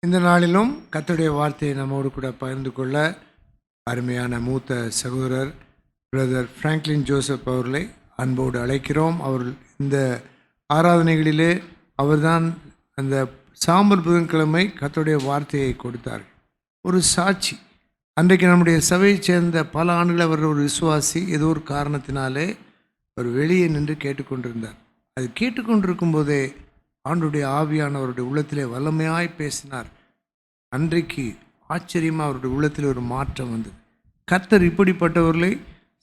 இந்த நாளிலும் கர்த்தருடைய வார்த்தையை நம்மோடு கூட பகிர்ந்து கொள்ள அருமையான மூத்த சகோதரர் பிரதர் பிராங்க்லின் ஜோசப் அவர்களை அன்போடு அழைக்கிறோம். அவர் இந்த ஆராதனைகளிலே அவர்தான் அந்த சாம்பல் புதன்கிழமை கர்த்தருடைய வார்த்தையை கொடுத்தார். ஒரு சாட்சி. அன்றைக்கு நம்முடைய சபையைச் சேர்ந்த பல ஆண்டுகள் அவர் ஒரு விசுவாசி. ஏதோ ஒரு காரணத்தினாலே அவர் வெளியே நின்று கேட்டுக்கொண்டிருந்தார். அது கேட்டுக்கொண்டிருக்கும் போதே ஆண்டுடைய ஆவியானவருடைய உள்ளத்திலே வல்லமையாய் பேசினார். அன்றைக்கு ஆச்சரியமாக அவருடைய உள்ளத்தில் ஒரு மாற்றம் வந்தது. கர்த்தர் இப்படிப்பட்டவர்களை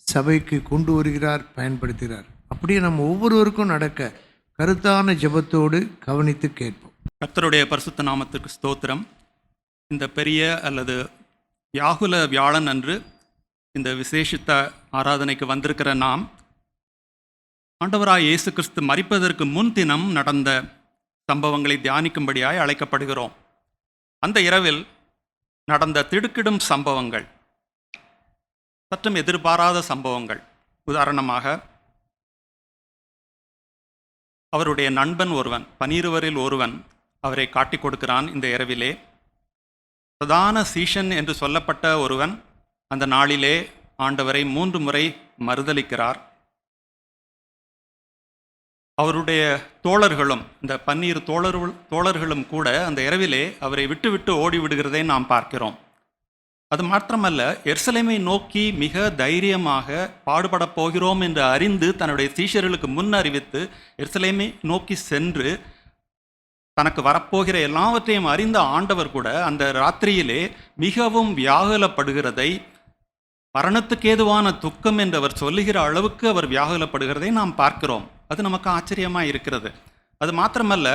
சபைக்கு கொண்டு வருகிறார், பயன்படுத்துகிறார். அப்படியே நம்ம ஒவ்வொருவருக்கும் நடக்க கருத்தான ஜெபத்தோடு கவனித்து கேட்போம். கர்த்தருடைய பரிசுத்த நாமத்திற்கு ஸ்தோத்திரம். இந்த பெரிய அல்லது யாகுல வியாழன் அன்று இந்த விசேஷித்த ஆராதனைக்கு வந்திருக்கிற நாம் ஆண்டவராய் இயேசு கிறிஸ்து மரிப்பதற்கு முன்தினம் நடந்த சம்பவங்களை தியானிக்கும்படியாய் அழைக்கப்படுகிறோம். அந்த இரவில் நடந்த திடுக்கிடும் சம்பவங்கள், சற்றும் எதிர்பாராத சம்பவங்கள். உதாரணமாக, அவருடைய நண்பன் ஒருவன், 12 ஒருவன் அவரை காட்டிக் கொடுக்கிறான். இந்த இரவிலே பிரதான சீஷன் என்று சொல்லப்பட்ட ஒருவன் அந்த நாளிலே ஆண்டவரை 3 முறை மறுதலிக்கிறார். அவருடைய தோழர்களும், இந்த 12 தோழர்களும் கூட அந்த இரவிலே அவரை விட்டு விட்டு ஓடிவிடுகிறதை நாம் பார்க்கிறோம். அது மாத்திரமல்ல, எருசலேமை நோக்கி மிக தைரியமாக பாடுபடப் போகிறோம் என்று அறிந்து தன்னுடைய சீஷர்களுக்கு முன் அறிவித்து எருசலேமை நோக்கி சென்று தனக்கு வரப்போகிற எல்லாவற்றையும் அறிந்த ஆண்டவர் கூட அந்த ராத்திரியிலே மிகவும் வியாகுலப்படுகிறதை, மரணத்துக்கு ஏதுவான துக்கம் என்று அவர் சொல்லுகிற அளவுக்கு அவர் வியாகுலப்படுகிறதை நாம் பார்க்கிறோம். அது நமக்கு ஆச்சரியமாக இருக்கிறது. அது மாத்திரமல்ல,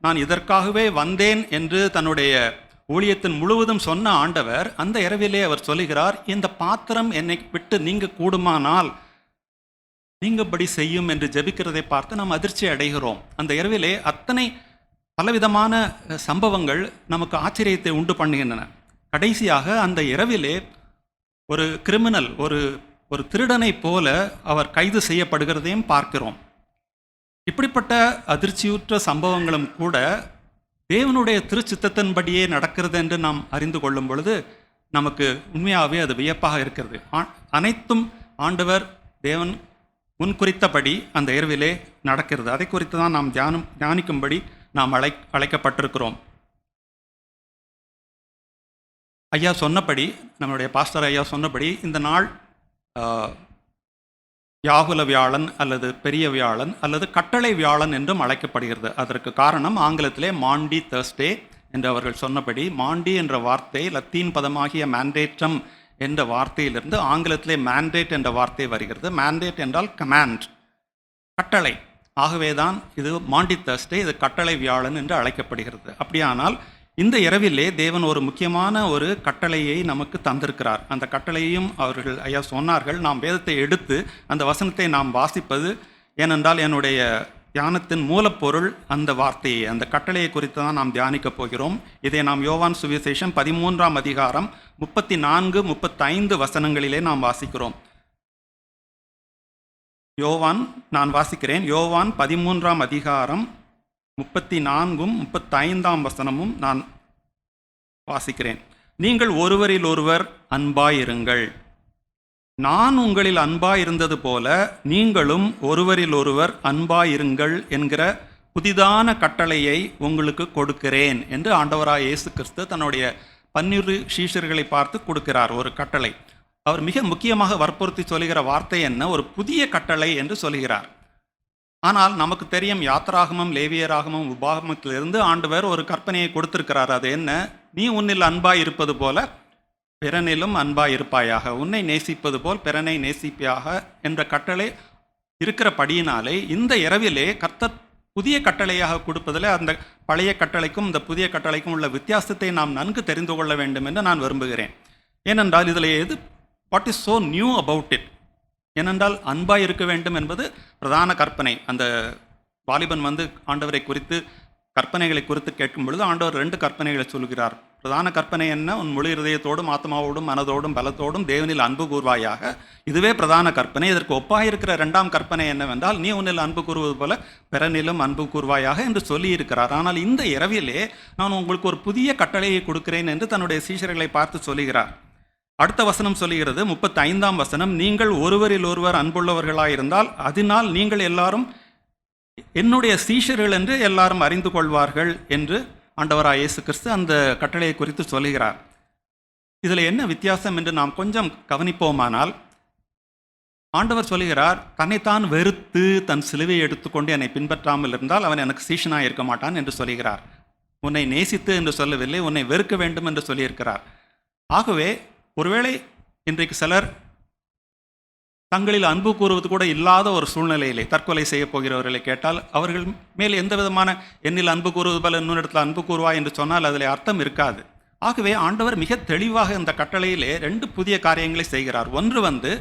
நான் இதற்காகவே வந்தேன் என்று தன்னுடைய ஊழியத்தின் முழுவதும் சொன்ன ஆண்டவர் அந்த இரவிலே அவர் சொல்லுகிறார், இந்த பாத்திரம் என்னை விட்டு நீங்க கூடுமானால் நீங்கபடி செய்யும் என்று ஜெபிக்கிறதை பார்த்து நாம் அதிர்ச்சி அடைகிறோம். அந்த இரவிலே அத்தனை பலவிதமான சம்பவங்கள் நமக்கு ஆச்சரியத்தை உண்டு பண்ணுகின்றன. கடைசியாக அந்த இரவிலே ஒரு கிரிமினல், ஒரு திருடனை போல அவர் கைது செய்யப்படுகிறதையும் பார்க்கிறோம். இப்படிப்பட்ட அதிர்ச்சியுற்ற சம்பவங்களும் கூட தேவனுடைய திருச்சித்தத்தின்படியே நடக்கிறது என்று நாம் அறிந்து கொள்ளும் பொழுது நமக்கு உண்மையாகவே அது வியப்பாக இருக்கிறது. அனைத்தும் ஆண்டவர் தேவன் முன்குறித்தபடி அந்த இரவிலே நடக்கிறது. அதை குறித்து தான் நாம் தியானிக்கும்படி நாம் அழைக்கப்பட்டிருக்கிறோம். ஐயா சொன்னபடி, நம்முடைய பாஸ்டர் ஐயா சொன்னபடி, இந்த நாள் யாகுல வியாழன் அல்லது பெரிய வியாழன் அல்லது கட்டளை வியாழன் என்றும் அழைக்கப்படுகிறது. அதற்கு காரணம் ஆங்கிலத்திலே மாண்டி தர்ஸ்டே என்று அவர்கள் சொன்னபடி. மாண்டி என்ற வார்த்தை லத்தீன் பதமாகிய மேண்டேட்டம் என்ற வார்த்தையிலிருந்து ஆங்கிலத்திலே மேண்டேட் என்ற வார்த்தை வருகிறது. மேண்டேட் என்றால் கமாண்ட், கட்டளை. ஆகவேதான் இது மாண்டி தர்ஸ்டே, இது கட்டளை வியாழன் என்று அழைக்கப்படுகிறது. அப்படியானால் இந்த இரவிலே தேவன் ஒரு முக்கியமான ஒரு கட்டளையை நமக்கு தந்திருக்கிறார். அந்த கட்டளையையும் அவர்கள் ஐயா சொன்னார்கள். நாம் வேதத்தை எடுத்து அந்த வசனத்தை நாம் வாசிப்பது, ஏனென்றால் என்னுடைய தியானத்தின் மூலப்பொருள் அந்த வார்த்தையை, அந்த கட்டளையை குறித்து தான் நாம் தியானிக்கப் போகிறோம். இதை நாம் யோவான் சுவிசேஷம் 13ஆம் அதிகாரம் 34, 35 வசனங்களிலே நாம் வாசிக்கிறோம். நான் வாசிக்கிறேன். யோவான் 13ஆம் அதிகாரம் 34ம் 35ஆம் வசனமும் நான் வாசிக்கிறேன். நீங்கள் ஒருவரில் ஒருவர் அன்பாயிருங்கள். நான் உங்களில் அன்பாயிருந்தது போல நீங்களும் ஒருவரில் ஒருவர் அன்பாயிருங்கள் என்கிற புதிதான கட்டளையை உங்களுக்கு கொடுக்கிறேன் என்று ஆண்டவராய் இயேசு கிறிஸ்து தன்னுடைய 12 சீஷர்களை பார்த்து கொடுக்கிறார் ஒரு கட்டளை. அவர் மிக முக்கியமாக வற்புறுத்தி சொல்லுகிற வார்த்தை என்ன? ஒரு புதிய கட்டளை என்று சொல்கிறார். ஆனால் நமக்கு தெரியும், யாத்திராகமம், லேவியராகமம், உபாகமத்திலிருந்து ஆண்டவர் ஒரு கற்பனையை கொடுத்திருக்கிறார். அது என்ன? நீ உன்னில் அன்பாய் இருப்பது போல பிறனிலும் அன்பாய் இருப்பாயாக, உன்னை நேசிப்பது போல் பிறனை நேசிப்பாயாக என்ற கட்டளை இருக்கிறபடியினாலே இந்த இரவிலே கர்த்தர் புதிய கட்டளையாக கொடுப்பதில் அந்த பழைய கட்டளைக்கும் இந்த புதிய கட்டளைக்கும் உள்ள வித்தியாசத்தை நாம் நன்கு தெரிந்து கொள்ள வேண்டும் என்று நான் விரும்புகிறேன். ஏனென்றால் இதில் what is so new about it? ஏனென்றால் அன்பாய் இருக்க வேண்டும் என்பது பிரதான கற்பனை. அந்த வாலிபன் ஆண்டவரை குறித்து கற்பனைகளை குறித்து கேட்கும் பொழுது ஆண்டவர் 2 கற்பனைகளை சொல்கிறார். பிரதான கற்பனை என்ன? உன் முழு இருதயத்தோடும் ஆத்மாவோடும் மனதோடும் பலத்தோடும் தேவனில் அன்பு கூர்வாயாக. இதுவே பிரதான கற்பனை. இதற்கு ஒப்பாயிருக்கிற இரண்டாம் கற்பனை என்னவென்றால், நீ உன்னில் அன்பு கூறுவது போல பிறனிலும் அன்பு கூர்வாயாக என்று சொல்லியிருக்கிறார். ஆனால் இந்த இரவிலே நான் உங்களுக்கு ஒரு புதிய கட்டளையை கொடுக்கிறேன் என்று தன்னுடைய சீஷர்களை பார்த்து சொல்லுகிறார். அடுத்த வசனம் சொல்லுகிறது, 35ஆம் வசனம், நீங்கள் ஒருவரில் ஒருவர் அன்புள்ளவர்களாயிருந்தால் அதனால் நீங்கள் எல்லாரும் என்னுடைய சீஷர்கள் என்று எல்லாரும் அறிந்து கொள்வார்கள் என்று ஆண்டவராய் இயேசு கிறிஸ்து அந்த கட்டளையை குறித்து சொல்லுகிறார். இதில் என்ன வித்தியாசம் என்று நாம் கொஞ்சம் கவனிப்போமானால், ஆண்டவர் சொல்லுகிறார், தன்னைத்தான் வெறுத்து தன் சிலுவையை எடுத்துக்கொண்டு என்னை பின்பற்றாமல் இருந்தால் அவன் எனக்கு சீஷனாக இருக்க மாட்டான் என்று சொல்லுகிறார். உன்னை நேசித்து என்று சொல்லவில்லை, உன்னை வெறுக்க வேண்டும் என்று சொல்லியிருக்கிறார். ஆகவே ஒருவேளை இன்றைக்கு சிலர் தங்களில் அன்பு கூறுவது கூட இல்லாத ஒரு சூழ்நிலையிலே தற்கொலை செய்ய போகிறவர்களை கேட்டால், அவர்கள் மேல் எந்த விதமான எண்ணில் அன்பு கூறுவது போல இன்னொரு அன்பு கூறுவாய் என்று சொன்னால் அதில் அர்த்தம் இருக்காது. ஆகவே ஆண்டவர் மிக தெளிவாக இந்த கட்டளையிலே 2 புதிய காரியங்களை செய்கிறார். ஒன்று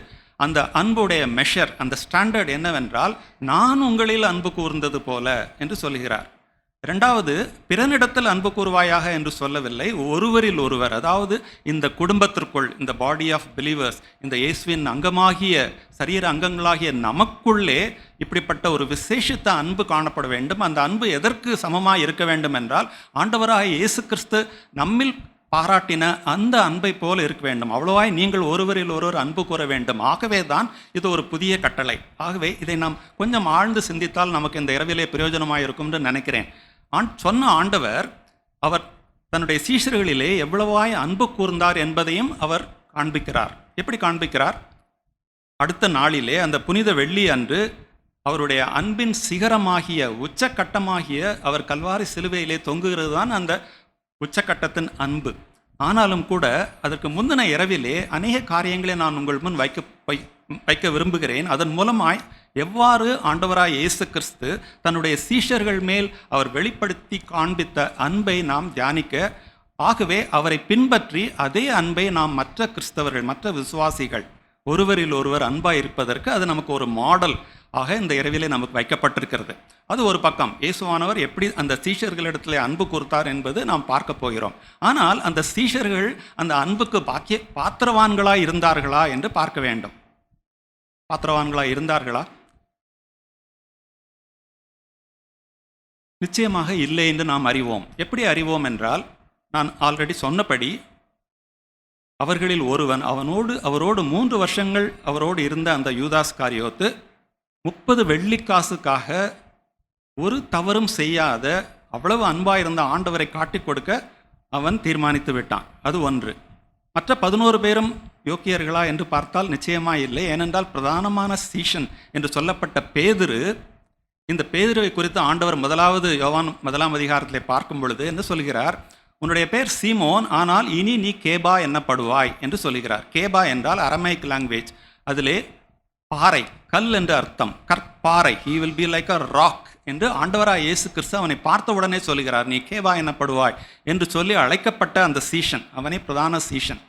அந்த அன்புடைய மெஷர், அந்த ஸ்டாண்டர்ட் என்னவென்றால், நான் உங்களில் அன்பு கூர்ந்தது போல என்று சொல்கிறார். இரண்டாவது, பிறனிடத்தில் அன்பு கூறுவாயாக என்று சொல்லவில்லை, ஒருவரில் ஒருவர், அதாவது இந்த குடும்பத்திற்குள், இந்த பாடி ஆஃப் பிலீவர்ஸ், இந்த இயேசுவின் அங்கமாகிய சரீர அங்கங்களாகிய நமக்குள்ளே இப்படிப்பட்ட ஒரு விசேஷித்த அன்பு காணப்பட வேண்டும். அந்த அன்பு எதற்கு சமமாக இருக்க வேண்டும் என்றால், ஆண்டவராக இயேசு கிறிஸ்து நம்மில் பாராட்டின அந்த அன்பை போல இருக்க வேண்டும். அவ்வளவாய் நீங்கள் ஒருவரில் ஒருவர் அன்பு கூற வேண்டும். ஆகவே தான் இது ஒரு புதிய கட்டளை. ஆகவே இதை நாம் கொஞ்சம் ஆழ்ந்து சிந்தித்தால் நமக்கு இந்த இரவிலே பிரயோஜனமாக இருக்கும் என்று நினைக்கிறேன். சொன்ன ஆண்டவர் அவர் தன்னுடைய சீஷர்களிலே எவ்வளவாய் அன்பு கூர்ந்தார் என்பதையும் அவர் காண்பிக்கிறார். எப்படி காண்பிக்கிறார்? அடுத்த நாளிலே, அந்த புனித வெள்ளி அன்று, அவருடைய அன்பின் சிகரமாகிய உச்சக்கட்டமாகிய அவர் கல்வாரி சிலுவையிலே தொங்குகிறது தான் அந்த உச்சக்கட்டத்தின் அன்பு. ஆனாலும் கூட அதற்கு முந்தின இரவிலே அநேக காரியங்களை நான் உங்கள் முன் வைக்க விரும்புகிறேன். அதன் மூலமாய் எவ்வாறு ஆண்டவராய் இயேசு கிறிஸ்து தன்னுடைய சீஷர்கள் மேல் அவர் வெளிப்படுத்தி காண்பித்த அன்பை நாம் தியானிக்க, ஆகவே அவரை பின்பற்றி அதே அன்பை நாம் மற்ற கிறிஸ்தவர்கள், மற்ற விசுவாசிகள் ஒருவரில் ஒருவர் அன்பாய் இருப்பதற்கு அது நமக்கு ஒரு மாடல் ஆக இந்த இரவிலே நமக்கு வைக்கப்பட்டிருக்கிறது. அது ஒரு பக்கம். இயேசுவானவர் எப்படி அந்த சீஷர்களிடத்தில் அன்பு கூர்த்தார் என்பது நாம் பார்க்க போகிறோம். ஆனால் அந்த சீஷர்கள் அந்த அன்புக்கு பாத்திரவான்களாய் இருந்தார்களா என்று பார்க்க வேண்டும். பாத்திரவான்களாய் இருந்தார்களா? நிச்சயமாக இல்லை என்று நாம் அறிவோம். எப்படி அறிவோம் என்றால், நான் ஆல்ரெடி சொன்னபடி அவர்களில் ஒருவன், அவரோடு 3 வருஷங்கள் அவரோடு இருந்த அந்த யூதாஸ் காரியோத்து 30 வெள்ளிக்காசுக்காக ஒரு தவறும் செய்யாத அவ்வளவு அன்பாயிருந்த ஆண்டவரை காட்டிக் கொடுக்க அவன் தீர்மானித்து விட்டான். அது ஒன்று. மற்ற 11 பேரும் யோக்கியர்களா என்று பார்த்தால் நிச்சயமாக இல்லை. ஏனென்றால் பிரதானமான சீஷன் என்று சொல்லப்பட்ட பேதுரு, இந்த பேதுருவை குறித்து ஆண்டவர் யோவான் 1ஆம் அதிகாரத்திலே பார்க்கும் பொழுது என்ன சொல்கிறார்? உன்னுடைய பேர் சீமோன், ஆனால் இனி நீ கேபா என்னப்படுவாய் என்று சொல்கிறார். கேபா என்றால் அரமைக் லாங்குவேஜ். அதிலே பாறை, கல் என்று அர்த்தம். கற்பாறை. He will be like a rock என்று ஆண்டவராய் இயேசு கிறிஸ்து அவனை பார்த்த உடனே சொல்கிறார், நீ கேபா என்னப்படுவாய் என்று சொல்லி அழைக்கப்பட்ட அந்த சீஷன், அவனே பிரதான சீஷன்.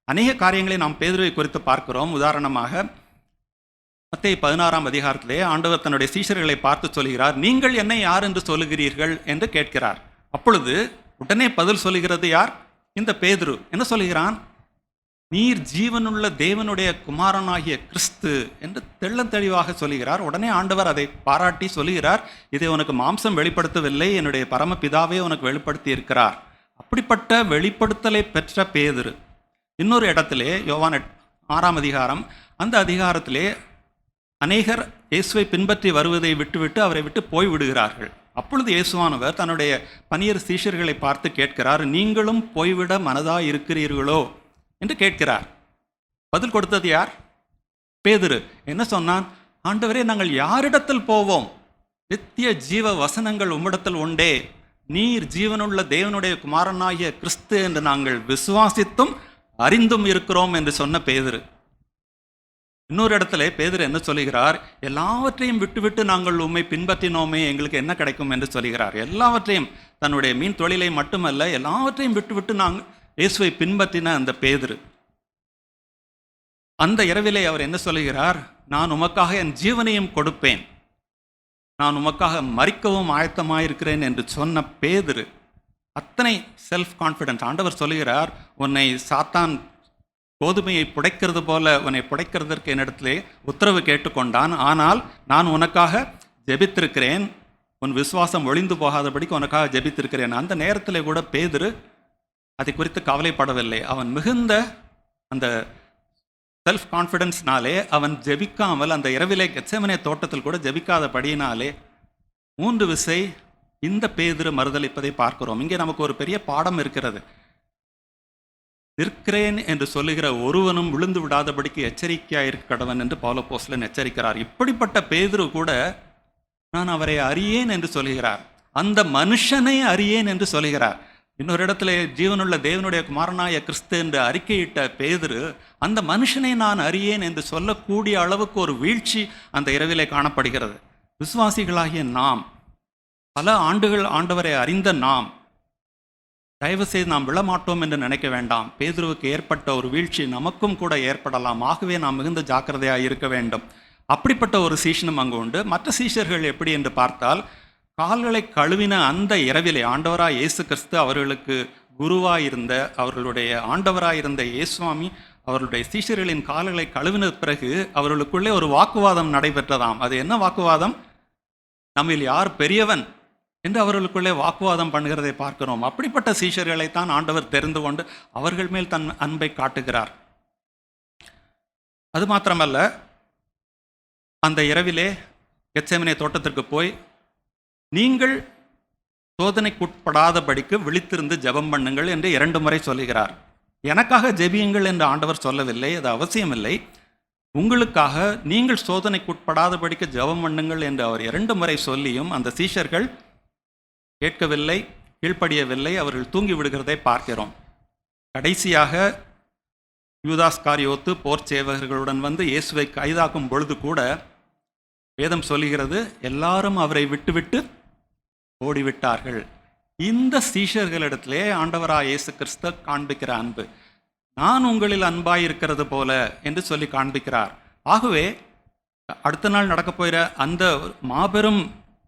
அநேக காரியங்களை நாம் பேதுருவை குறித்து பார்க்கிறோம். உதாரணமாக மத்தேயு 16ஆம் அதிகாரத்திலே ஆண்டவர் தன்னுடைய சீஷர்களை பார்த்து சொல்கிறார், நீங்கள் என்னை யார் என்று சொல்லுகிறீர்கள் என்று கேட்கிறார். அப்பொழுது உடனே பதில் சொல்லுகிறது யார்? இந்த பேதுரு. என்ன சொல்லுகிறான்? நீர் ஜீவனுள்ள தேவனுடைய குமாரனாகிய கிறிஸ்து என்று தெளிவாக சொல்லுகிறார். உடனே ஆண்டவர் அதை பாராட்டி சொல்லுகிறார், இதை உனக்கு மாம்சம் வெளிப்படுத்தவில்லை, என்னுடைய பரமபிதாவே உனக்கு வெளிப்படுத்தி இருக்கிறார். அப்படிப்பட்ட வெளிப்படுத்தலை பெற்ற பேதுரு. இன்னொரு இடத்திலே யோவான் 6ஆம் அதிகாரம், அந்த அதிகாரத்திலே அநேகர் இயேசுவை பின்பற்றி வருவதை விட்டுவிட்டு அவரை விட்டு போய்விடுகிறார்கள். அப்பொழுது இயேசுவானவர் தன்னுடைய 12 சீஷர்களை பார்த்து கேட்கிறார், நீங்களும் போய்விட மனதாய் இருக்கிறீர்களோ என்று கேட்கிறார். பதில் கொடுத்தது யார்? பேதுரு. என்ன சொன்னான்? ஆண்டவரே, நாங்கள் யாரிடத்தில் போவோம்? நித்திய ஜீவ வசனங்கள் உம்மிடத்தில் உண்டே. நீர் ஜீவனுள்ள தேவனுடைய குமாரனாகிய கிறிஸ்து என்று நாங்கள் விசுவாசித்தும் அறிந்தும் இருக்கிறோம் என்று சொன்ன பேதுரு. இன்னொரு இடத்துல பேதுரு என்ன சொல்லுகிறார்? எல்லாவற்றையும் விட்டுவிட்டு நாங்கள் உம்மை பின்பற்றினோமே, எங்களுக்கு என்ன கிடைக்கும் என்று சொல்லுகிறார். எல்லாவற்றையும், தன்னுடைய மீன் தொழிலை மட்டுமல்ல, எல்லாவற்றையும் விட்டுவிட்டு நாங்கள் இயேசுவை பின்பற்றின அந்த பேதுரு. அந்த இரவிலே அவர் என்ன சொல்லுகிறார்? நான் உமக்காக என் ஜீவனையும் கொடுப்பேன், நான் உமக்காக மரிக்கவும் ஆயத்தமாயிருக்கிறேன் என்று சொன்ன பேதுரு. அத்தனை செல்ஃப் கான்ஃபிடன்ஸ். ஆண்டவர் சொல்லுகிறார், உன்னை சாத்தான் கோதுமையை புடைக்கிறது போல உன்னை புடைக்கிறதற்கு என்னிடத்திலே உத்தரவு கேட்டுக்கொண்டான். ஆனால் நான் உனக்காக ஜெபித்திருக்கிறேன், உன் விசுவாசம் ஒளிந்து போகாதபடிக்கு உனக்காக ஜெபித்திருக்கிறேன். அந்த நேரத்தில் கூட பேதுரு அதை குறித்து கவலைப்படவில்லை. அவன் மிகுந்த அந்த செல்ஃப் கான்ஃபிடன்ஸ்னாலே அவன் ஜெபிக்காமல், அந்த இரவிலே கெத்செமனே தோட்டத்தில் கூட ஜெபிக்காதபடியினாலே 3 விசை இந்த பேதுரு மறுதலிப்பதை பார்க்கிறோம். இங்கே நமக்கு ஒரு பெரிய பாடம் இருக்கிறது. நிற்கிறேன் என்று சொல்லுகிற ஒருவனும் விழுந்து விடாதபடிக்கு எச்சரிக்கையாயிருக்க கடவன் என்று பவுல் அப்போஸ்தலன் எச்சரிக்கிறார். இப்படிப்பட்ட பேதுரு கூட நான் அவரை அறியேன் என்று சொல்கிறார். அந்த மனுஷனை அறியேன் என்று சொல்கிறார். இன்னொரு இடத்துல ஜீவனுள்ள தேவனுடைய குமாரனாய கிறிஸ்து என்று அறிக்கையிட்ட பேதுரு அந்த மனுஷனை நான் அறியேன் என்று சொல்லக்கூடிய அளவுக்கு ஒரு வீழ்ச்சி அந்த இரவிலே காணப்படுகிறது. விசுவாசிகளாகிய நாம், பல ஆண்டுகள் ஆண்டவரை அறிந்த நாம், தயவு செய்து நாம் விழமாட்டோம் என்று நினைக்க வேண்டாம். பேதுருவுக்கு ஏற்பட்ட ஒரு வீழ்ச்சி நமக்கும் கூட ஏற்படலாம். ஆகவே நாம் மிகுந்த ஜாக்கிரதையாக இருக்க வேண்டும். அப்படிப்பட்ட ஒரு சீஷனும் அங்கு உண்டு. மற்ற சீஷர்கள் எப்படி என்று பார்த்தால், கால்களை கழுவின அந்த இரவிலே ஆண்டவராய் இயேசு கிறிஸ்து அவர்களுக்கு குருவாயிருந்த, அவர்களுடைய ஆண்டவராயிருந்த இயேசுவாமி அவர்களுடைய சீஷர்களின் கால்களை கழுவின பிறகு அவர்களுக்குள்ளே ஒரு வாக்குவாதம் நடைபெற்றதாம். அது என்ன வாக்குவாதம்? நம்மில் யார் பெரியவன் என்று அவர்களுக்குள்ளே வாக்குவாதம் பண்ணுகிறதை பார்க்கிறோம். அப்படிப்பட்ட சீஷர்களைத்தான் ஆண்டவர் தெரிந்து கொண்டு அவர்கள் மேல் தன் அன்பை காட்டுகிறார். அது மாத்திரமல்ல, அந்த இரவிலே கெத்செமனே தோட்டத்திற்கு போய், நீங்கள் சோதனைக்குட்படாதபடிக்கு விழித்திருந்து ஜெபம் பண்ணுங்கள் என்று 2 முறை சொல்லுகிறார். எனக்காக ஜெபியுங்கள் என்று ஆண்டவர் சொல்லவில்லை, அது அவசியமில்லை. உங்களுக்காக நீங்கள் சோதனைக்குட்படாதபடிக்கு ஜெபம் பண்ணுங்கள் என்று அவர் 2 முறை சொல்லியும் அந்த சீஷர்கள் கேட்கவில்லை, கீழ்ப்படியவில்லை. அவர்கள் தூங்கி விடுகிறதை பார்க்கிறோம். கடைசியாக யூதாஸ் காரியோத்து போர் சேவகர்களுடன் வந்து இயேசுவை கைதாக்கும் பொழுது கூட வேதம் சொல்லுகிறது, எல்லாரும் அவரை விட்டுவிட்டு ஓடிவிட்டார்கள். இந்த சீஷர்களிடத்திலே ஆண்டவராய் இயேசு கிறிஸ்து காண்பிக்கிற அன்பு, நான் உங்களில் அன்பாய் இருக்கிறது போல என்று சொல்லி காண்பிக்கிறார். ஆகவே அடுத்த நாள் நடக்கப் போகிற அந்த மாபெரும்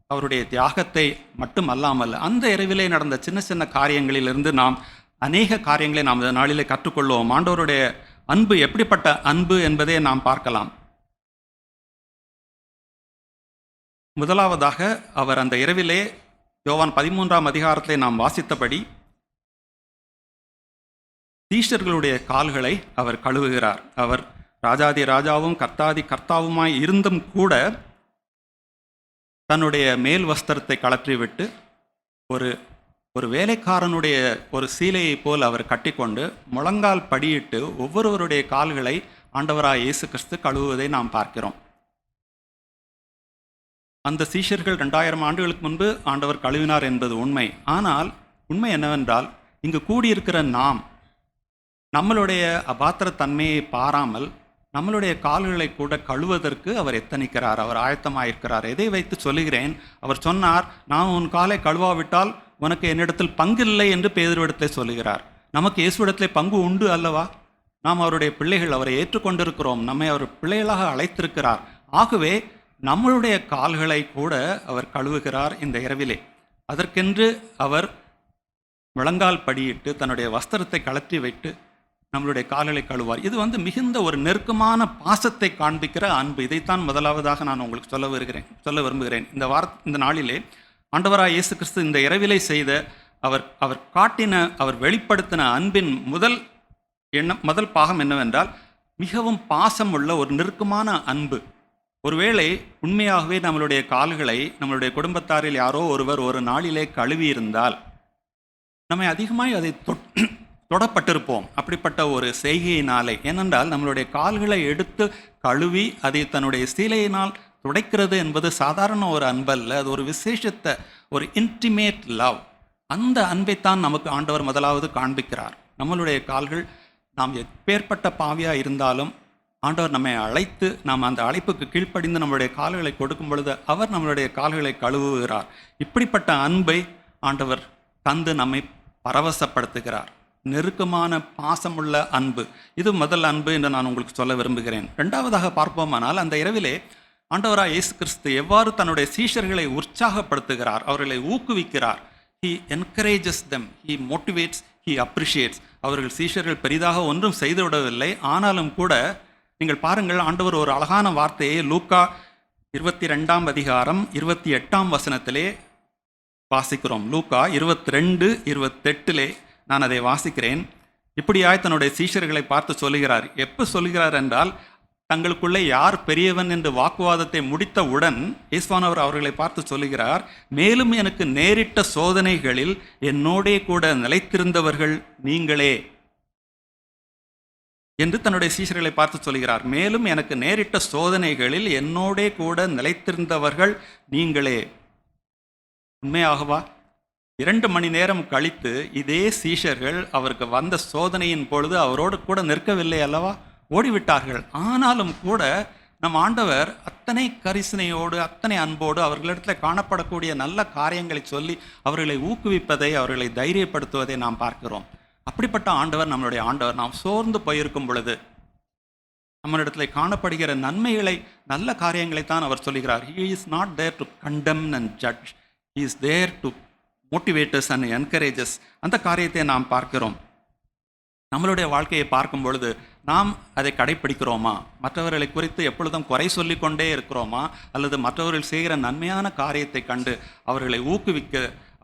அவருடைய தியாகத்தை மட்டும் அல்லாமல், அந்த இரவிலே நடந்த சின்ன சின்ன காரியங்களிலிருந்து நாம் அநேக காரியங்களை நாம் இந்த நாளிலே கற்றுக்கொள்வோம். ஆண்டவருடைய அன்பு எப்படிப்பட்ட அன்பு என்பதை நாம் பார்க்கலாம். முதலாவதாக, அவர் அந்த இரவிலே யோவான் 13ஆம் அதிகாரத்திலே நாம் வாசித்தபடி சீஷர்களுடைய கால்களை அவர் கழுவுகிறார். அவர் ராஜாதி ராஜாவும் கர்த்தாதி கர்த்தாவுமாய் இருந்தும் கூட தன்னுடைய மேல் வஸ்திரத்தை கழற்றிவிட்டு ஒரு வேலைக்காரனுடைய ஒரு சீலையை போல் அவர் கட்டிக்கொண்டு முழங்கால் படியிட்டு ஒவ்வொருவருடைய கால்களை ஆண்டவராய் இயேசு கிறிஸ்து கழுவுவதை நாம் பார்க்கிறோம். அந்த சீஷர்கள் 2000 ஆண்டுகளுக்கு முன்பு ஆண்டவர் கழுவினார் என்பது உண்மை. ஆனால் உண்மை என்னவென்றால், இங்கு கூடியிருக்கிற நாம் நம்மளுடைய அபாத்திர தன்மையை பாராமல் நம்மளுடைய கால்களை கூட கழுவதற்கு அவர் எத்தனிக்கிறார், அவர் ஆயத்தமாயிருக்கிறார். எதை வைத்து சொல்லுகிறேன்? அவர் சொன்னார், நான் உன் காலை கழுவாவிட்டால் உனக்கு என்னிடத்தில் பங்கில்லை என்று பேதுருவிடத்தில் சொல்லுகிறார். நமக்கு இயேசுவிடத்திலே பங்கு உண்டு அல்லவா? நாம் அவருடைய பிள்ளைகள், அவரை ஏற்றுக்கொண்டிருக்கிறோம், நம்மை அவர் பிள்ளைகளாக அழைத்திருக்கிறார். ஆகவே நம்மளுடைய கால்களை கூட அவர் கழுவுகிறார் இந்த இரவிலே. அதற்கென்று அவர் முழங்கால் படியிட்டு தன்னுடைய வஸ்திரத்தை கழற்றி வைத்து நம்மளுடைய கால்களை கழுவார். இது மிகுந்த ஒரு நெருக்கமான பாசத்தை காண்பிக்கிற அன்பு. இதைத்தான் முதலாவதாக நான் உங்களுக்கு சொல்ல விரும்புகிறேன். இந்த நாளிலே ஆண்டவராய் இயேசு கிறிஸ்து இந்த இரவிலே செய்த அவர் காட்டின, அவர் வெளிப்படுத்தின அன்பின் முதல் பாகம் என்னவென்றால், மிகவும் பாசம் உள்ள ஒரு நெருக்கமான அன்பு. ஒருவேளை உண்மையாகவே நம்மளுடைய கால்களை நம்மளுடைய குடும்பத்தாரில் யாரோ ஒருவர் ஒரு நாளிலே கழுவி இருந்தால் நம்மை அதிகமாய் அதை தொடப்பட்டிருப்போம், அப்படிப்பட்ட ஒரு செய்கையினாலே. ஏனென்றால் நம்மளுடைய கால்களை எடுத்து கழுவி அதை தன்னுடைய சீலையினால் துடைக்கிறது என்பது சாதாரண ஒரு அன்பல்ல, அது ஒரு விசேஷத்தை, ஒரு இன்டிமேட் லவ். அந்த அன்பைத்தான் நமக்கு ஆண்டவர் முதலாவது காண்பிக்கிறார். நம்மளுடைய கால்கள், நாம் எப்பேற்பட்ட பாவியாக இருந்தாலும் ஆண்டவர் நம்மை அழைத்து நாம் அந்த அழைப்புக்கு கீழ்ப்படிந்து நம்மளுடைய கால்களை கொடுக்கும் பொழுது அவர் நம்மளுடைய கால்களை கழுவுகிறார். இப்படிப்பட்ட அன்பை ஆண்டவர் தந்து நம்மை பரவசப்படுத்துகிறார். நெருக்கமான பாசமுள்ள அன்பு, இது முதல் அன்பு என்று நான் உங்களுக்கு சொல்ல விரும்புகிறேன். 2வதாக பார்ப்போமானால், அந்த இரவிலே ஆண்டவராய் இயேசு கிறிஸ்து எவ்வாறு தன்னுடைய சீஷர்களை உற்சாகப்படுத்துகிறார், அவர்களை ஊக்குவிக்கிறார். he encourages them, he motivates, he appreciates. அவர்கள் சீஷர்கள் பெரிதாக ஒன்றும் செய்து விடவில்லை. ஆனாலும் கூட நீங்கள் பாருங்கள், ஆண்டவர் ஒரு அழகான வார்த்தையை லூக்கா 22 அதிகாரம் 28 வசனத்திலே வாசிக்கிறோம். லூக்கா 22:28 நான் அதை வாசிக்கிறேன். இப்படியாய் தன்னுடைய சீஷர்களை பார்த்து சொல்லுகிறார். எப்போ சொல்லுகிறார் என்றால், தங்களுக்குள்ளே யார் பெரியவன் என்று வாக்குவாதத்தை முடித்தவுடன் இயேசுவானவர் அவர்களை பார்த்து சொல்லுகிறார், மேலும் எனக்கு நேரிட்ட சோதனைகளில் என்னோடே கூட நிலைத்திருந்தவர்கள் நீங்களே என்று தன்னுடைய சீஷர்களை பார்த்து சொல்கிறார். மேலும் எனக்கு நேரிட்ட சோதனைகளில் என்னோடே கூட நிலைத்திருந்தவர்கள் நீங்களே. உண்மையாகவா? 2 மணி நேரம் கழித்து இதே சீஷர்கள் அவருக்கு வந்த சோதனையின் பொழுது அவரோடு கூட நிற்கவில்லை அல்லவா? ஓடிவிட்டார்கள். ஆனாலும் கூட நம் ஆண்டவர் அத்தனை கரிசனையோடு, அத்தனை அன்போடு அவர்களிடத்தில் காணப்படக்கூடிய நல்ல காரியங்களை சொல்லி அவர்களை ஊக்குவிப்பதை, அவர்களை தைரியப்படுத்துவதை நாம் பார்க்கிறோம். அப்படிப்பட்ட ஆண்டவர் நம்மளுடைய ஆண்டவர். நாம் சோர்ந்து போயிருக்கும் பொழுது நம்மளிடத்தில் காணப்படுகிற நன்மைகளை, நல்ல காரியங்களைத்தான் அவர் சொல்லுகிறார். He is not there to condemn and judge. He is there to motivate us and encourage us. அந்த காரியத்தை நாம் பார்க்கிறோம். நம்மளுடைய வாழ்க்கையை பார்க்கும் பொழுது நாம் அதை கடைப்பிடிக்கிறோமா? மற்றவர்களை குறித்து எப்பொழுதும் குறை சொல்லிக்கொண்டே இருக்கிறோமா? அல்லது மற்றவர்கள் செய்கிற நன்மையான காரியத்தை கண்டு அவர்களை ஊக்குவிக்க,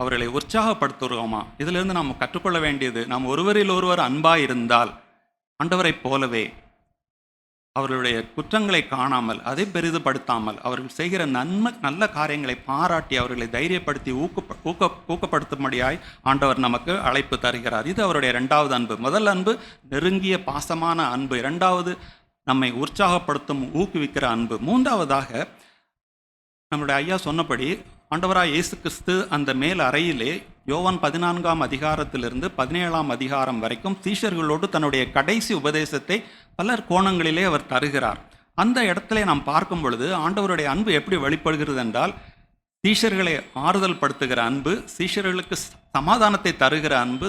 அவர்களை உற்சாகப்படுத்துகிறோமா? இதிலிருந்து நாம் கற்றுக்கொள்ள வேண்டியது, நாம் ஒருவரில் ஒருவர் அன்பாக இருந்தால் ஆண்டவரைப் போலவே அவர்களுடைய குற்றங்களை காணாமல், அதை பெரிதுபடுத்தாமல், அவர்கள் செய்கிற நல்ல காரியங்களை பாராட்டி அவர்களை தைரியப்படுத்தி ஊக்கப்படுத்தும்படியாய் ஆண்டவர் நமக்கு அழைப்பு தருகிறார். இது அவருடைய 2வது அன்பு. முதல் அன்பு நெருங்கிய பாசமான அன்பு. 2வது நம்மை உற்சாகப்படுத்தும், ஊக்குவிக்கிற அன்பு. 3வதாக நம்முடைய ஐயா சொன்னபடி ஆண்டவராய் இயேசு கிறிஸ்து அந்த மேல் அறையிலே யோவான் 14 அதிகாரத்திலிருந்து 17 அதிகாரம் வரைக்கும் சீஷர்களோடு தன்னுடைய கடைசி உபதேசத்தை பலர் கோணங்களிலே அவர் தருகிறார். அந்த இடத்துல நாம் பார்க்கும் பொழுது ஆண்டவருடைய அன்பு எப்படி வெளிப்படுகிறது என்றால், சீஷர்களை ஆறுதல் படுத்துகிற அன்பு, சீஷர்களுக்கு சமாதானத்தை தருகிற அன்பு,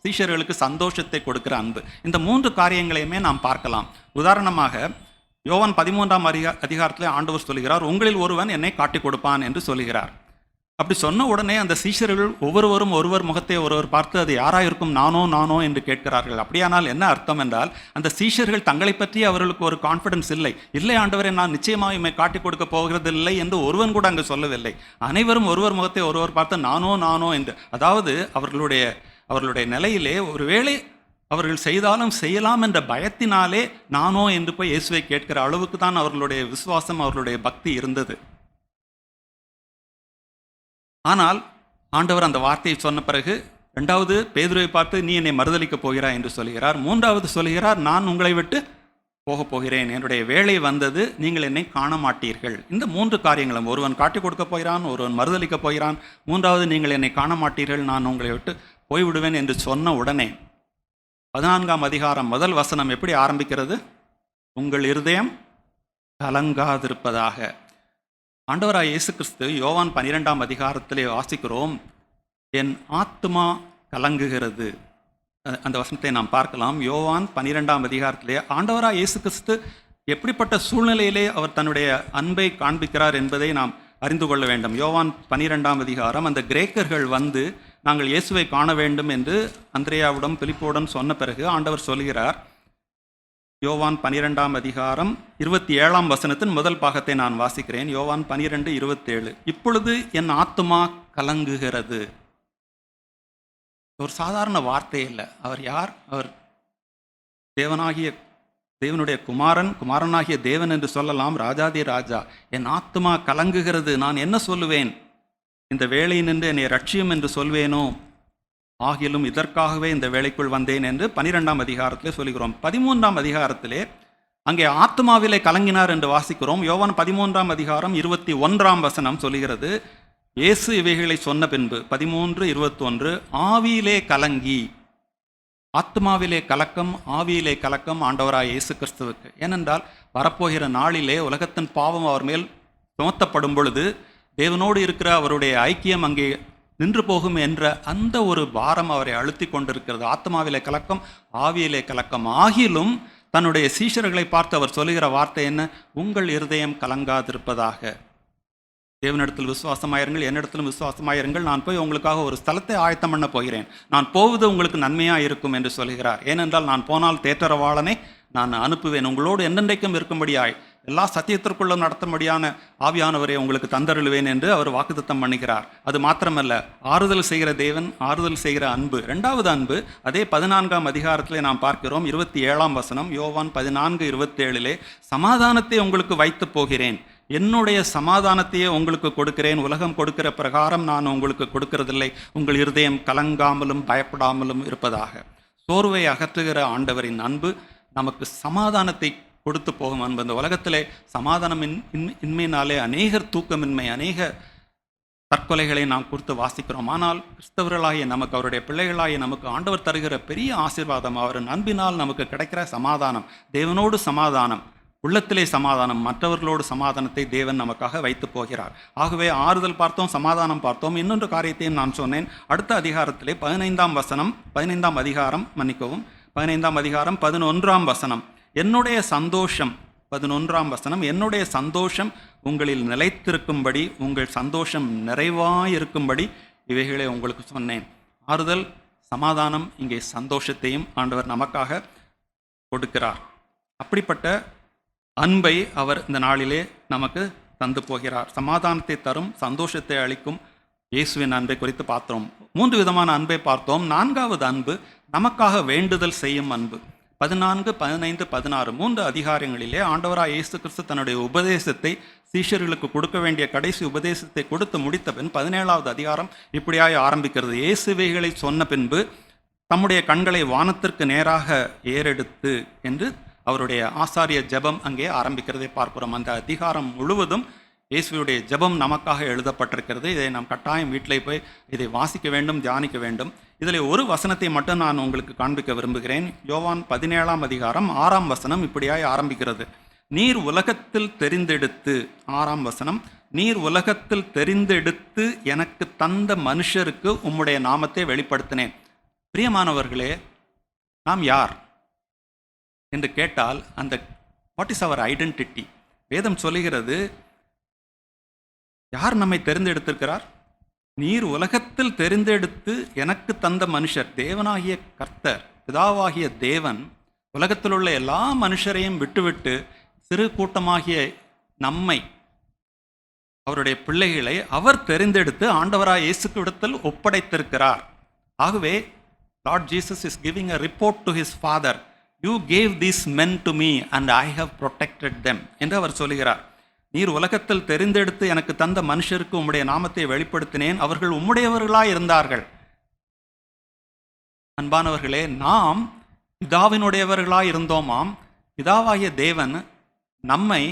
சீஷர்களுக்கு சந்தோஷத்தை கொடுக்கிற அன்பு. இந்த 3 காரியங்களையுமே நாம் பார்க்கலாம். உதாரணமாக யோவான் 13 அதிகாரத்தில் ஆண்டவர் சொல்கிறார், உங்களில் ஒருவன் என்னை காட்டிக் கொடுப்பான் என்று சொல்கிறார். அப்படி சொன்ன உடனே அந்த சீஷர்கள் ஒவ்வொருவரும் ஒருவர் முகத்தை ஒருவர் பார்த்து அது யாராயிருக்கும், நானோ என்று கேட்கிறார்கள். அப்படியானால் என்ன அர்த்தம் என்றால், அந்த சீஷர்கள் தங்களை பற்றி அவர்களுக்கு ஒரு கான்ஃபிடன்ஸ் இல்லை ஆண்டவரை நான் நிச்சயமாக இம்மை காட்டிக் கொடுக்க போகிறதில்லை என்று ஒருவன் கூட அங்கு சொல்லவில்லை. அனைவரும் ஒருவர் முகத்தை ஒருவர் பார்த்து நானோ என்று, அதாவது அவர்களுடைய நிலையிலே ஒருவேளை அவர்கள் செய்தாலும் செய்யலாம் என்ற பயத்தினாலே நானோ என்று போய் இயேசுவை கேட்கிற அளவுக்கு தான் அவர்களுடைய விசுவாசம், அவர்களுடைய பக்தி இருந்தது. ஆனால் ஆண்டவர் அந்த வார்த்தையை சொன்ன பிறகு 2வது பேதுருவை பார்த்து நீ என்னை மறுதலிக்கப் போகிறாய் என்று சொல்கிறார். 3வது சொல்கிறார், நான் உங்களை விட்டு போகப் போகிறேன், என்னுடைய வேலை வந்தது, நீங்கள் என்னை காண மாட்டீர்கள். இந்த 3 காரியங்களும், ஒருவன் காட்டிக் கொடுக்க போகிறான், ஒருவன் மறுதலிக்கப் போகிறான், 3வது நீங்கள் என்னை காண மாட்டீர்கள், நான் உங்களை விட்டு போய்விடுவேன் என்று சொன்ன உடனே 14 அதிகாரம் முதல் வசனம் எப்படி ஆரம்பிக்கிறது? உங்கள் இருதயம் கலங்காதிருப்பதாக. ஆண்டவராய் இயேசு கிறிஸ்து யோவான் 12 அதிகாரத்திலே வாசிக்கிறோம், என் ஆத்துமா கலங்குகிறது. அந்த வசனத்தை நாம் பார்க்கலாம். யோவான் 12 அதிகாரத்திலே ஆண்டவராய் இயேசு கிறிஸ்து எப்படிப்பட்ட சூழ்நிலையிலே அவர் தன்னுடைய அன்பை காண்பிக்கிறார் என்பதை நாம் அறிந்து கொள்ள வேண்டும். யோவான் 12 அதிகாரம், அந்த கிரேக்கர்கள் வந்து நாங்கள் இயேசுவை காண வேண்டும் என்று அந்திரேயாவிடம் பிலிப்போடும் சொன்ன பிறகு ஆண்டவர் சொல்கிறார். யோவான் 12 அதிகாரம் 27 வசனத்தின் முதல் பாகத்தை நான் வாசிக்கிறேன். யோவான் 12:27. இப்பொழுது என் ஆத்துமா கலங்குகிறது. ஒரு சாதாரண வார்த்தை இல்லை. அவர் யார்? அவர் தேவனுடைய குமாரனாகிய தேவன் என்று சொல்லலாம், ராஜாதி ராஜா. என் ஆத்துமா கலங்குகிறது, நான் என்ன சொல்லுவேன்? இந்த வேளை நின்று என்னை ரட்சியும் என்று சொல்வேனோ? ஆகிலும் இதற்காகவே இந்த வேலைக்குள் வந்தேன் என்று 12 அதிகாரத்திலே சொல்கிறோம். 13 அதிகாரத்திலே அங்கே ஆத்மாவிலே கலங்கினார் என்று வாசிக்கிறோம். யோவான் 13 அதிகாரம் 21 வசனம் சொல்கிறது, இயேசு இவைகளை சொன்ன பின்பு 13:21 ஆவியிலே கலங்கி. ஆத்மாவிலே கலக்கம், ஆவியிலே கலக்கம் ஆண்டவராய் இயேசு கிறிஸ்துவுக்கு. ஏனென்றால் வரப்போகிற நாளிலே உலகத்தின் பாவம் அவர் மேல் சுமத்தப்படும் பொழுது தேவனோடு இருக்கிற அவருடைய ஐக்கியம் அங்கே நின்று போகும் என்ற அந்த ஒரு பாரம் அவரை அழுத்தி கொண்டிருக்கிறது. ஆத்மாவிலே கலக்கம், ஆவியிலே கலக்கம். ஆகிலும் தன்னுடைய சீஷர்களை பார்த்து அவர் சொல்லுகிற வார்த்தை என்ன? உங்கள் இருதயம் கலங்காதிருப்பதாக. தேவனிடத்தில் விசுவாசமாயிருங்கள், என்னிடத்திலும் விசுவாசமாயிருங்கள். நான் போய் உங்களுக்காக ஒரு ஸ்தலத்தை ஆயத்தம் பண்ண போகிறேன். நான் போவது உங்களுக்கு நன்மையாக இருக்கும் என்று சொல்கிறார். ஏனென்றால் நான் போனால் தேற்றரவாளனை நான் அனுப்புவேன், உங்களோடு என்னென்றைக்கும் இருக்கும்படியாய் எல்லா சத்தியத்திற்குள்ள நடத்தும்படியான ஆவியானவரை உங்களுக்கு தந்தருளுவேன் என்று அவர் வாக்குத்தத்தம் பண்ணுகிறார். அது மாத்திரமல்ல, ஆறுதல் செய்கிற தேவன், ஆறுதல் செய்கிற அன்பு. 2வது அன்பு அதே 14ஆம் அதிகாரத்திலே நாம் பார்க்கிறோம். 27ஆம் வசனம், யோவான் 14:27, சமாதானத்தை உங்களுக்கு வைத்து போகிறேன், என்னுடைய சமாதானத்தையே உங்களுக்கு கொடுக்கிறேன், உலகம் கொடுக்கிற பிரகாரம் நான் உங்களுக்கு கொடுக்கிறதில்லை, உங்கள் இருதயம் கலங்காமலும் பயப்படாமலும் இருப்பதாக. சோர்வை அகற்றுகிற ஆண்டவரின் அன்பு நமக்கு சமாதானத்தை கொடுத்து போகும் அன்பு. அந்த உலகத்திலே சமாதானம் இன்மையினாலே அநேகர் தூக்கமின்மை, அநேக தற்கொலைகளை நாம் குறித்து வாசிக்கிறோம். ஆனால் கிறிஸ்தவர்களாகிய நமக்கு, அவருடைய பிள்ளைகளாகிய நமக்கு ஆண்டவர் தருகிற பெரிய ஆசீர்வாதம் அவரின் அன்பினால் நமக்கு கிடைக்கிற சமாதானம். தேவனோடு சமாதானம், உள்ளத்திலே சமாதானம், மற்றவர்களோடு சமாதானத்தை தேவன் நமக்காக வைத்து போகிறார். ஆகவே ஆறுதல் பார்த்தோம், சமாதானம் பார்த்தோம். இன்னொன்று காரியத்தையும் நான் சொன்னேன். அடுத்த அதிகாரத்திலே 15ஆம் வசனம், 15ஆம் அதிகாரம், மன்னிக்கவும், 15ஆம் அதிகாரம் 11ஆம் வசனம், என்னுடைய சந்தோஷம், 11ஆம் வசனம், என்னுடைய சந்தோஷம் உங்களில் நிலைத்திருக்கும்படி, உங்கள் சந்தோஷம் நிறைவாயிருக்கும்படி இவைகளை உங்களுக்கு சொன்னேன். ஆறுதல், சமாதானம், இங்கே சந்தோஷத்தையும் ஆண்டவர் நமக்காக கொடுக்கிறார். அப்படிப்பட்ட அன்பை அவர் இந்த நாளிலே நமக்கு தந்து போகிறார். சமாதானத்தை தரும், சந்தோஷத்தை அளிக்கும் இயேசுவின் அன்பை குறித்து பார்த்தோம். 3 விதமான அன்பை பார்த்தோம். 4வது அன்பு நமக்காக வேண்டுதல் செய்யும் அன்பு. 14, 15, 16 3 அதிகாரங்களிலே ஆண்டவராய் இயேசு கிறிஸ்து தன்னுடைய உபதேசத்தை சீஷர்களுக்கு கொடுக்க வேண்டிய கடைசி உபதேசத்தை கொடுத்து முடித்த பின் 17வது அதிகாரம் இப்படியாய் ஆரம்பிக்கிறது. இயேசுவைகளை சொன்ன பின்பு தம்முடைய கண்களை வானத்திற்கு நேராக ஏறெடுத்து என்று அவருடைய ஆசாரிய ஜெபம் அங்கே ஆரம்பிக்கிறதை பார்க்கிறோம். அந்த அதிகாரம் முழுவதும் இயேசுவுடைய ஜெபம் நமக்காக எழுதப்பட்டிருக்கிறது. இதை நாம் கட்டாயம் வீட்டில் போய் இதை வாசிக்க வேண்டும், தியானிக்க வேண்டும். இதில் ஒரு வசனத்தை மட்டும் நான் உங்களுக்கு காண்பிக்க விரும்புகிறேன். யோவான் 17ஆம் அதிகாரம் 6ஆம் வசனம் இப்படியாய் ஆரம்பிக்கிறது. நீர் உலகத்தில் தெரிந்தெடுத்து, 6ஆம் வசனம், நீர் உலகத்தில் தெரிந்தெடுத்து எனக்கு தந்த மனுஷருக்கு உம்முடைய நாமத்தை வெளிப்படுத்தினேன். பிரியமானவர்களே, நாம் யார் என்று கேட்டால், அந்த வாட் இஸ் அவர் ஐடென்டிட்டி? வேதம் சொல்லுகிறது, யார் நம்மை தெரிந்தெடுத்திருக்கிறார்? நீர் உலகத்தில் தெரிந்தெடுத்து எனக்கு தந்த மனுஷர். தேவனாகிய கர்த்தர், பிதாவாகிய தேவன் உலகத்தில் உள்ள எல்லா மனுஷரையும் விட்டுவிட்டு சிறு கூட்டமாகிய நம்மை, அவருடைய பிள்ளைகளை அவர் தெரிந்தெடுத்து ஆண்டவராய் இயேசுவிடத்தில் ஒப்படைத்திருக்கிறார். ஆகவே Lord Jesus is giving a report to his father. You gave these men to me and I have protected them என்று அவர் சொல்கிறார். நீர் உலகத்தில் தெரிந்தெடுத்து எனக்கு தந்த மனுஷருக்கு உம்முடைய நாமத்தை வெளிப்படுத்தினேன், அவர்கள் உம்முடையவர்களாய் இருந்தார்கள். அன்பானவர்களே, நாம் பிதாவினுடையவர்களாய் இருந்தோமாம். பிதாவாகிய தேவன் நம்மை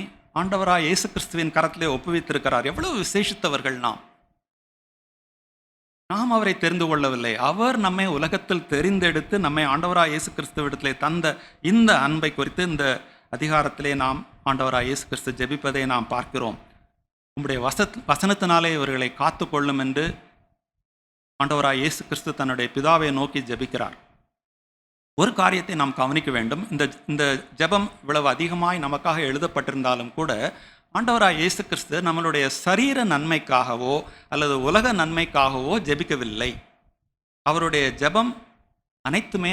ஆண்டவராய் இயேசு கிறிஸ்துவின் கரத்திலே ஒப்புவித்திருக்கிறார். எவ்வளவு விசேஷித்தவர்கள் நாம்! நாம் அவரை தெரிந்து கொள்ளவில்லை, அவர் நம்மை உலகத்தில் தெரிந்தெடுத்து நம்மை ஆண்டவராய் இயேசு கிறிஸ்துவிடத்திலே தந்த இந்த அன்பை குறித்து இந்த அதிகாரத்திலே நாம் ஆண்டவராய் இயேசு கிறிஸ்து ஜெபிப்பதை நாம் பார்க்கிறோம். உம்முடைய வசனத்தினாலே இவர்களை காத்து கொள்ளும் என்று ஆண்டவராய் இயேசு கிறிஸ்து தன்னுடைய பிதாவை நோக்கி ஜெபிக்கிறார். ஒரு காரியத்தை நாம் கவனிக்க வேண்டும். இந்த ஜெபம் இவ்வளவு அதிகமாய் நமக்காக எழுதப்பட்டிருந்தாலும் கூட ஆண்டவராய் இயேசு கிறிஸ்து நம்மளுடைய சரீர நன்மைக்காகவோ அல்லது உலக நன்மைக்காகவோ ஜெபிக்கவில்லை. அவருடைய ஜெபம் அனைத்துமே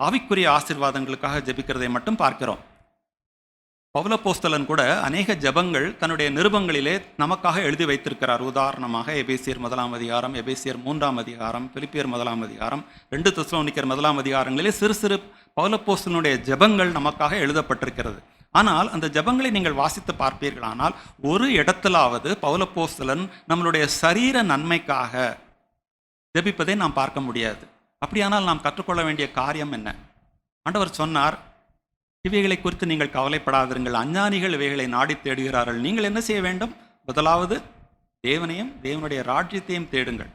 ஆவிக்குரிய ஆசீர்வாதங்களுக்காக ஜெபிக்கிறதை மட்டும் பார்க்கிறோம். பவுலப்போஸ்தலன் கூட அநேக ஜெபங்கள் தன்னுடைய நிருபங்களிலே நமக்காக எழுதி வைத்திருக்கிறார். உதாரணமாக எபேசியர் 1ஆம் அதிகாரம், எபேசியர் 3ஆம் அதிகாரம், பிலிப்பியர் 1ஆம் அதிகாரம், 2 தெசலோனிக்கர் 1ஆம் அதிகாரங்களிலே சிறு சிறு பவுலப்போஸ்தலனுடைய ஜெபங்கள் நமக்காக எழுதப்பட்டிருக்கிறது. ஆனால் அந்த ஜெபங்களை நீங்கள் வாசித்து பார்ப்பீர்களானால் ஒரு இடத்திலாவது பவுலப்போஸ்தலன் நம்மளுடைய சரீர நன்மைக்காக ஜெபிப்பதை நாம் பார்க்க முடியாது. அப்படியானால் நாம் கற்றுக்கொள்ள வேண்டிய காரியம் என்ன? ஆண்டவர் சொன்னார், இவைகளை குறித்து நீங்கள் கவலைப்படாதிருங்கள், அஞ்ஞானிகள் இவைகளை நாடி தேடுகிறார்கள். நீங்கள் என்ன செய்ய வேண்டும்? முதலாவது தேவனையும் தேவனுடைய ராஜ்யத்தையும் தேடுங்கள்.